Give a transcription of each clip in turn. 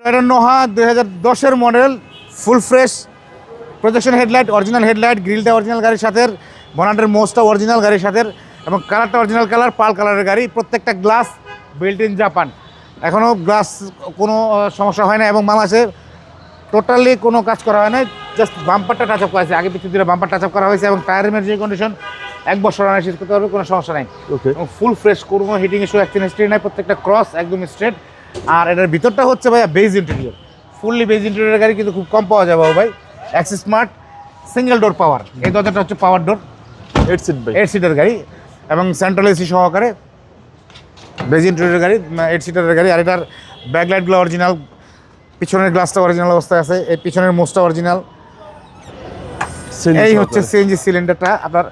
এটা নোহা 2010-এর model, full fresh projection headlight, original headlight, গ্রিলটা অরিজিনাল গাড়ির সাথে, বনাটের মোস্টটা অরিজিনাল গাড়ির সাথে, এবং কালারটা অরিজিনাল কালার, পাল কালারের গাড়ি। প্রত্যেকটা গ্লাস বিল্ট ইন জাপান, এখনও গ্লাস কোনো সমস্যা হয় না। এবং বাংলাদেশে টোটালি কোনো কাজ করা হয় না, জাস্ট বাম্পারটা টাচ আপ করা হয়েছে, আগে পিছু দিলে বাম্পার টাচ আপ করা হয়েছে। এবং টায়ারের যে কন্ডিশন 1 বছর অ্যানালাইসিস করতে পারবে, কোনো সমস্যা নেই। এবং ফুল ফ্রেশ, কোনো হিটিং ইস্যু, অ্যাক্সিডেন্ট হিস্ট্রি নাই, প্রত্যেকটা ক্রস একদম স্ট্রেট। আর এটার ভিতরটা হচ্ছে ভাইয়া beige interior, fully beige interior গাড়ি, কিন্তু খুব কম পাওয়া যাবে ভাই। অ্যাক্সিস স্মার্ট সিঙ্গেল ডোর পাওয়ার, এই দরজাটা হচ্ছে পাওয়ার ডোর, 8 সিটের গাড়ি এবং সেন্ট্রাল এসি সহকারে বেজ ইন্টেরিয়র গাড়ি, 8 সিটারের গাড়ি। আর এটার ব্যাকলাইটগুলো অরিজিনাল, পিছনের গ্লাসটা অরিজিনাল অবস্থায় আছে, এই পিছনের মোস্টটা অরিজিনাল। এই হচ্ছে সিএনজি সিলিন্ডারটা আপনার,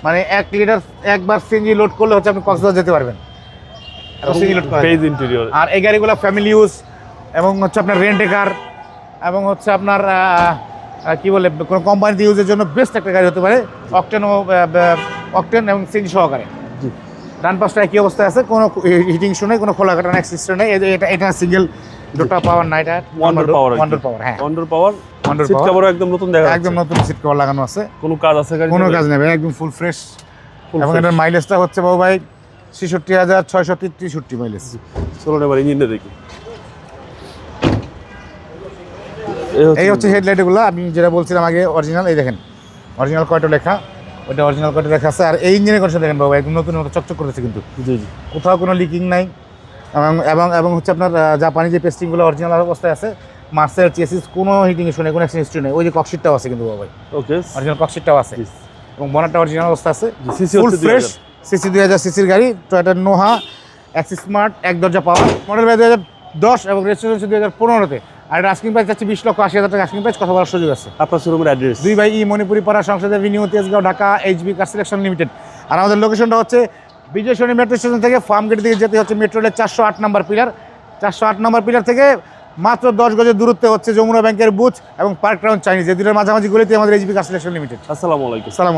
মানে 1 লিটার একবার সিএনজি লোড করলে হচ্ছে আপনি কক্সবাজার যেতে পারবেন। আর এই গাড়িগুলো ফ্যামিলি ইউজ এবং হচ্ছে আপনার রেন্ট কার এবং হচ্ছে আপনার কি বলে কোনো কোম্পানিতে ইউজের জন্য বেস্ট একটা গাড়ি হতে পারে, অকটেন এবং সিএনজি সহকারে। ডান পাশটা একই অবস্থায় আছে, কোনো হিটিং ইস্যু নেই, কোনো খোলা কাটা সিস্টেম নেই। এটা সিঙ্গেল ডোরটা পাওয়ার না, এটা ওয়ান্ডার পাওয়ার। হ্যাঁ, ওয়ান্ডার পাওয়ার। সিট কভার একদম নতুন দেখা যাচ্ছে, একদম নতুন সিট কভার লাগানো আছে। কোনো কাজ আছে গাড়ি? কোনো কাজ নেই, একদম ফুল ফ্রেশ। এবং এটার মাইলেজটা হচ্ছে বাবু ভাই 66,663 মাইলেজ। চলুন এবার ইঞ্জিনটা দেখি। এই হচ্ছে হেডলাইটগুলো, আমি যেটা বলছিলাম আগে অরিজিনাল। এই দেখেন অরিজিনাল কয়টা লেখা, ওইটা অরিজিনাল কয়টা লেখা আছে। আর এই ইঞ্জিনের কথা দেখেন বাবু, একদম নতুন মতো চকচক করেছে, কিন্তু কোথাও কোনো লিকিং নাই। এবং হচ্ছে আপনার জাপানি যে পেস্টিংগুলো অরিজিনাল অবস্থায় আছে, মার্সেল চেসিস, কোনো হিটিং ইস্যু নেই, কোনো অ্যাক্সিডেন্ট হিস্ট্রি নেই। ওই যে ককশিটটাও আছে কিন্তু বাবু ভাই, ওকে, অরিজিনাল ককশিটটাও আছে এবং বনারটা অরিজিনাল অবস্থা আছে। ফুল ফ্রেশ সিসি 2000 সিসির গাড়ি, টয়োটা নোহা, অ্যাক্সিস স্মার্ট, 1 দরজা পাওয়ার, মডেল 2010 এবং রেজিস্ট্রেশন 2015-তে। আর এটা আস্কিং প্রাইস চাচ্ছি 20,80,000 টাকা আস্কিং প্রাইস, কথা বলার সুযোগ আছে। আপনার শোরুমের address 2/E Manipuri Para, Sangsad avenue, Tejgaon, Dhaka, HB car selection limited. আর আমাদের লোকেশনটা হচ্ছে বিজয় সরণি মেট্রো স্টেশন থেকে ফার্ম গেট দিকে যেতে হচ্ছে মেট্রো রেলের 408 নম্বর পিলার। 408 নম্বর পিলার থেকে মাত্র 10 গজের দূরত্বে হচ্ছে যমুনা ব্যাংকের বুথ এবং পার্ক টাউন চাইনিজ, এই দুটোর মাঝামাঝি গলিতে আমাদের এইচবি কার সিলেকশন লিমিটেড। আসসালামু আলাইকুম। আসসালামু আলাইকুম।